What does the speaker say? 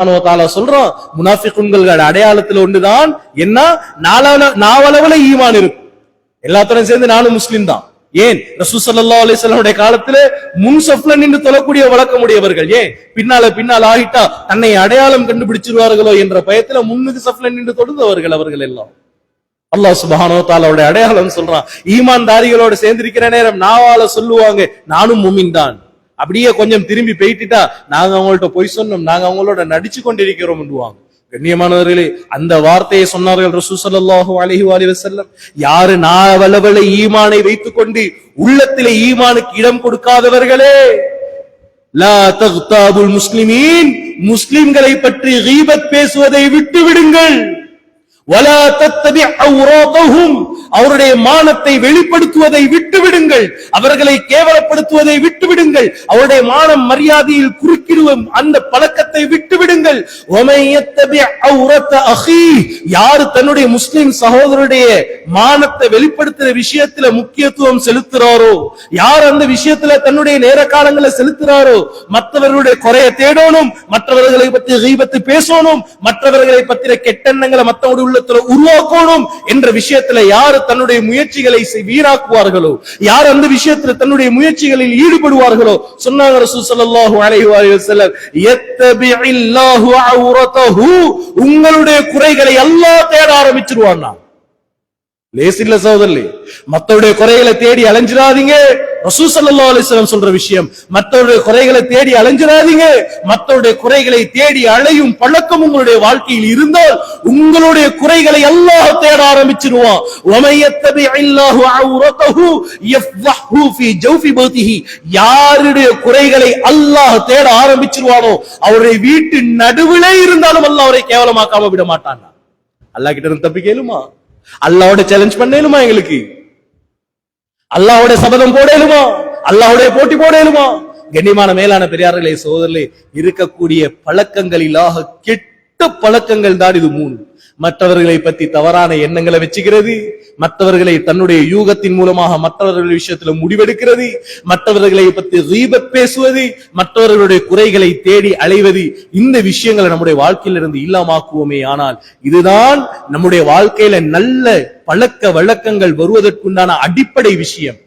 சொல்றான், முனாஃபிக்குன்கள் அடையாளத்துல ஒன்றுதான் என்ன, நாவளவுல ஈமான் இருக்கும். எல்லாத்துடன் சேர்ந்து நானும் முஸ்லிம் தான். ஏன் ரசூல் ஸல்லல்லாஹு அலைஹி வஸல்லம் காலத்துல முன் சஃப்ல நின்று தொழக்கூடிய வழக்கமுடையவர்கள். ஏன் பின்னால ஆகிட்டா தன்னை அடையாளம் கண்டுபிடிச்சிருவார்களோ என்ற பயத்துல முன்னுக்கு சஃப்ல நின்று தொழுந்தவர்கள் அவர்கள் எல்லாம். அல்லாஹ் சுப்ஹானஹு வ தஆலாவுடைய அடையாளம் சொல்றான். ஈமான்தாரிகளோட சேர்ந்திருக்கிற நேரம் நாவால சொல்லுவாங்க, நானும் முஃமின் தான். அப்படியே கொஞ்சம் திரும்பி போயிட்டுட்டா, நாங்க அவங்கள்ட்ட பொய் சொன்னோம், நாங்க அவங்களோட நடிச்சு கொண்டிருக்கிறோம் என்றுவாங்க. கண்ணியமானவர்களே, அந்த வார்த்தையை சொன்னார்கள் ரசூல் ஸல்லல்லாஹு அலைஹி வஸல்லம். யாரு நாவளவல ஈமானை வைத்துக் கொண்டு உள்ளத்திலே ஈமானுக்கு இடம் கொடுக்காதவர்களே, லா தக்தாபுல் முஸ்லிமீன், முஸ்லிம்களை பற்றி கீபத் பேசுவதை விட்டு விடுங்கள். வலா தத்தபி அவ்ராதஹும், அவருடைய மானத்தை வெளிப்படுத்துவதை விட்டுவிடுங்கள், அவர்களை கேவலப்படுத்துவதை விட்டுவிடுங்கள், அவருடைய மானம் மரியாதையில் குறுக்கிடுவோம் அந்த பழக்கத்தை விட்டுவிடுங்கள். யாரு தன்னுடைய முஸ்லிம் சகோதரருடைய மானத்தை வெளிப்படுத்துற விஷயத்துல முக்கியத்துவம் செலுத்துறாரோ, யார் அந்த விஷயத்துல தன்னுடைய நேர காலங்களை செலுத்துறாரோ, மற்றவர்களுடைய குறைய தேடணும், மற்றவர்களை பற்றி கீபத்து பேசணும், மற்றவர்களை பற்றிய கெட்டெண்ணங்களை மற்றவருடைய உள்ளத்துல உருவாக்கணும் என்ற விஷயத்துல யார் தன்னுடைய முயற்சிகளை வீணாக்குவார்களோ, யார் அந்த விஷயத்தில் தன்னுடைய முயற்சிகளில் ஈடுபடுவார்களோ, சொன்னாங்க ரசூல் ஸல்லல்லாஹு அலைஹி வஸல்லம், யத்தபிஇல்லாஹு அவ்ரதஹு, உங்களுடைய குறைகளை அல்லாஹ் தேட ஆரம்பிச்சிருவானா. லேசில்ல சகோதரர்களே, மற்றவருடைய குறைகளை தேடி அலைஞ்சிராதீங்க. ரசூல் ஸல்லல்லாஹு அலைஹி வஸல்லம் சொல்ற விஷயம், மற்றவருடைய குறைகளை தேடி அலைஞ்சிராதீங்க. மற்றவருடைய குறைகளை தேடி அலையும் பழக்கம் உங்களுடைய வாழ்க்கையில் இருந்தால் உங்களுடைய குறைகளை அல்லாஹ் தேட ஆரம்பிச்சிருவான். வமயத்தபிஇல்லாஹு அவ்ரதஹு யஃபஹு ஃபீ ஜௌஃபி பௌதிஹி, யாருடைய குறைகளை அல்லாஹ் தேட ஆரம்பிச்சிருவானோ அவருடைய வீட்டு நடுவிலே இருந்தாலும் அல்லாஹ் அவரை கேவலமாக்காம விட மாட்டான். அல்லாஹ் கிட்ட இருந்து தப்பிக்க இயலுமா? அல்லாஹ்வோட சேலஞ்ச் பண்ணேலுமா? எங்களுக்கு அல்லாஹ்வோட சபதம் போடலுமா? அல்லாஹ்வோட போட்டி போடலுமா? கண்ணியமான மேலான பெரியார்களே, சகோதரர்களே, இருக்கக்கூடிய பழக்கங்களிலாக கெட்ட பழக்கங்கள் தான் இது மூணு. மற்றவர்களை பற்றி தவறான எண்ணங்களை வச்சுக்கிறது, மற்றவர்களை தன்னுடைய யூகத்தின் மூலமாக மற்றவர்கள் விஷயத்துல முடிவெடுக்கிறது, மற்றவர்களை பற்றி கீபத் பேசுவது, மற்றவர்களுடைய குறைகளை தேடி அலைவது, இந்த விஷயங்களை நம்முடைய வாழ்க்கையில இருந்து இல்லாமாக்குவோமே. ஆனால் இதுதான் நம்முடைய வாழ்க்கையில நல்ல பழக்க வழக்கங்கள் வருவதற்குண்டான அடிப்படை விஷயம்.